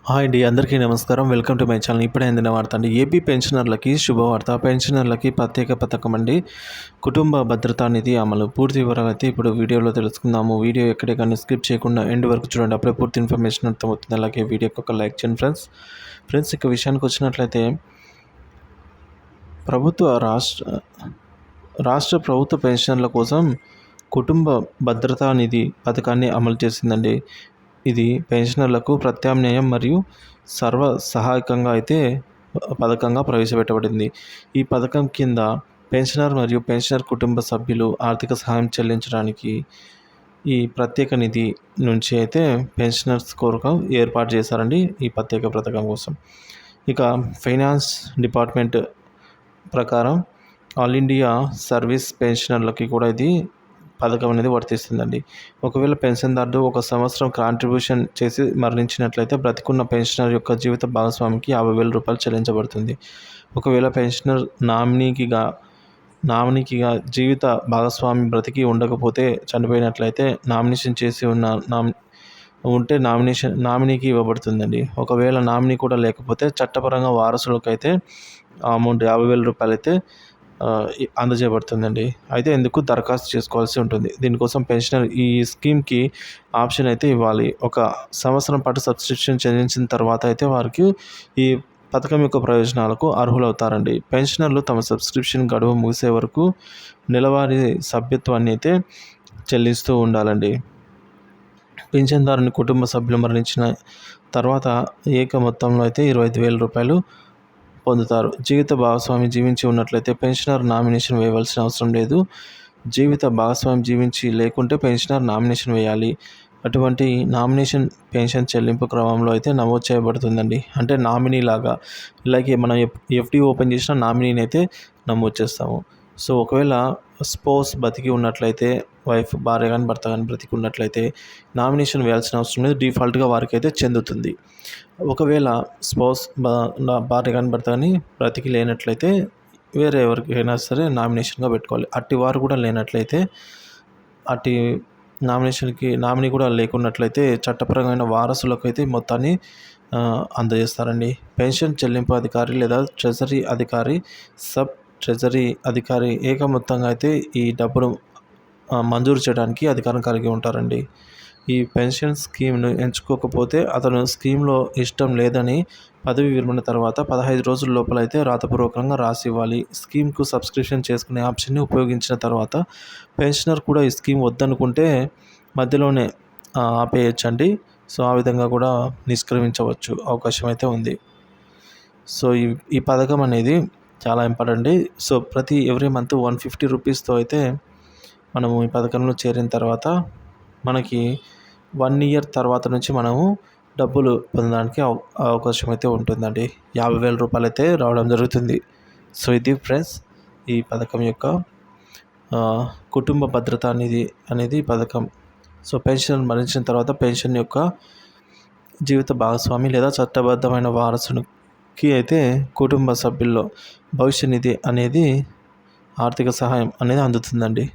Hi అండి, అందరికీ నమస్కారం. Welcome to my channel. ఇప్పుడే అందిన వార్త అండి. ఏపీ పెన్షనర్లకి శుభవార్త. పెన్షనర్లకి ప్రత్యేక పథకం అండి. కుటుంబ భద్రతా నిధి అమలు. పూర్తి వివరాలు అయితే ఇప్పుడు వీడియోలో తెలుసుకుందాము. వీడియో ఎక్కడే కానీ స్కిప్ చేయకుండా ఎండ్ వరకు చూడండి. అప్పుడే పూర్తి ఇన్ఫర్మేషన్ అర్థమవుతుంది. అలాగే వీడియోకి ఒక లైక్ చేయండి ఫ్రెండ్స్ ఇక విషయానికి వచ్చినట్లయితే రాష్ట్ర ప్రభుత్వ పెన్షన్ల కోసం కుటుంబ భద్రతా నిధి పథకాన్ని అమలు చేసిందండి. ఇది పెన్షనర్లకు ప్రత్యామ్నాయం మరియు సర్వ సహాయకంగా అయితే పథకంగా ప్రవేశపెట్టబడింది. ఈ పథకం కింద పెన్షనర్ మరియు పెన్షనర్ కుటుంబ సభ్యులు ఆర్థిక సహాయం చెల్లించడానికి ఈ ప్రత్యేక నిధి నుంచి అయితే పెన్షనర్స్ కొరకు ఏర్పాటు చేశారండి ఈ ప్రత్యేక పథకం కోసం. ఇక ఫైనాన్స్ డిపార్ట్మెంట్ ప్రకారం ఆల్ ఇండియా సర్వీస్ పెన్షనర్లకి కూడా ఇది పథకం అనేది వర్తిస్తుందండి. ఒకవేళ పెన్షన్దారుడు 1 సంవత్సరం కాంట్రిబ్యూషన్ చేసి మరణించినట్లయితే బ్రతికున్న పెన్షనర్ యొక్క జీవిత భాగస్వామికి 50,000 రూపాయలు చెల్లించబడుతుంది. ఒకవేళ పెన్షనర్ నామినీకిగా జీవిత భాగస్వామి బ్రతికి ఉండకపోతే చనిపోయినట్లయితే నామినేషన్ చేసి ఉంటే నామినీకి ఇవ్వబడుతుందండి. ఒకవేళ నామినీ కూడా లేకపోతే చట్టపరంగా వారసులకైతే అమౌంట్ 50,000 రూపాయలు అయితే అందజేయబడుతుందండి. అయితే ఎందుకు దరఖాస్తు చేసుకోవాల్సి ఉంటుంది. దీనికోసం పెన్షనర్ ఈ స్కీమ్కి ఆప్షన్ అయితే ఇవ్వాలి. 1 సంవత్సరం పాటు సబ్స్క్రిప్షన్ చెల్లించిన తర్వాత అయితే వారికి ఈ పథకం యొక్క ప్రయోజనాలకు అర్హులవుతారండి. పెన్షనర్లు తమ సబ్స్క్రిప్షన్ గడువు ముగిసే వరకు నెలవారీ సభ్యత్వాన్ని అయితే చెల్లిస్తూ ఉండాలండి. పింఛన్దారుని కుటుంబ సభ్యులు మరణించిన తర్వాత ఏక మొత్తంలో అయితే 25,000 రూపాయలు పొందుతారు. జీవిత భాగస్వామి జీవించి ఉన్నట్లయితే పెన్షనర్ నామినేషన్ వేయవలసిన అవసరం లేదు. జీవిత భాగస్వామి జీవించి లేకుంటే పెన్షనర్ నామినేషన్ వేయాలి. అటువంటి నామినేషన్ పెన్షన్ చెల్లింపు క్రమంలో అయితే నమోదు చేయబడుతుందండి. అంటే నామినీ లాగా ఇలాగే మనం ఎఫ్డి ఓపెన్ చేసిన నామినీని అయితే నమోదు చేస్తాము. సో ఒకవేళ స్పౌస్ బతికి ఉన్నట్లయితే భార్య కానీ భర్త కానీ బ్రతికి ఉన్నట్లయితే నామినేషన్ వేయాల్సిన అవసరం లేదు. డిఫాల్ట్గా వారికి అయితే చెందుతుంది. ఒకవేళ స్పౌస్ భార్య కానీ భర్త కానీ బ్రతికి లేనట్లయితే వేరే ఎవరికైనా సరే నామినేషన్గా పెట్టుకోవాలి. అట్టి వారు కూడా లేనట్లయితే అట్టి నామినీ కూడా లేకున్నట్లయితే చట్టపరమైన వారసులకు అయితే మొత్తాన్ని అందజేస్తారండి. పెన్షన్ చెల్లింపు అధికారి లేదా ట్రెజరీ అధికారి, సబ్ ట్రెజరీ అధికారి ఏకమొత్తంగా అయితే ఈ డబ్బును మంజూరు చేయడానికి అధికారం కలిగి ఉంటారండి. ఈ పెన్షన్ స్కీమ్ను ఎంచుకోకపోతే అతను స్కీమ్లో ఇష్టం లేదని పదవి విరమణ తర్వాత 15 రోజుల లోపల అయితే రాతపూర్వకంగా రాసి ఇవ్వాలి. స్కీమ్కు సబ్స్క్రిప్షన్ చేసుకునే ఆప్షన్ని ఉపయోగించిన తర్వాత పెన్షనర్ కూడా ఈ స్కీమ్ వద్దనుకుంటే మధ్యలోనే ఆపేయచ్చండి. సో ఆ విధంగా కూడా నిష్క్రమించవచ్చు అవకాశం అయితే ఉంది. సో ఈ పథకం అనేది చాలా ఇంపార్టెంట్. సో ఎవ్రీ మంత్ 150 రూపీస్తో అయితే మనము ఈ పథకంలో చేరిన తర్వాత మనకి 1 ఇయర్ తర్వాత నుంచి మనము డబ్బులు పొందడానికి అవకాశం అయితే ఉంటుందండి. 50,000 రూపాయలు అయితే రావడం జరుగుతుంది. సో ఇది ఫ్రెండ్స్ ఈ పథకం యొక్క కుటుంబ భద్రతా నిధి అనేది పథకం. సో పెన్షన్ మరణించిన తర్వాత పెన్షన్ యొక్క జీవిత భాగస్వామి లేదా చట్టబద్ధమైన వారసునికి అయితే కుటుంబ సభ్యుల్లో భవిష్య నిధి అనేది ఆర్థిక సహాయం అనేది అందుతుందండి.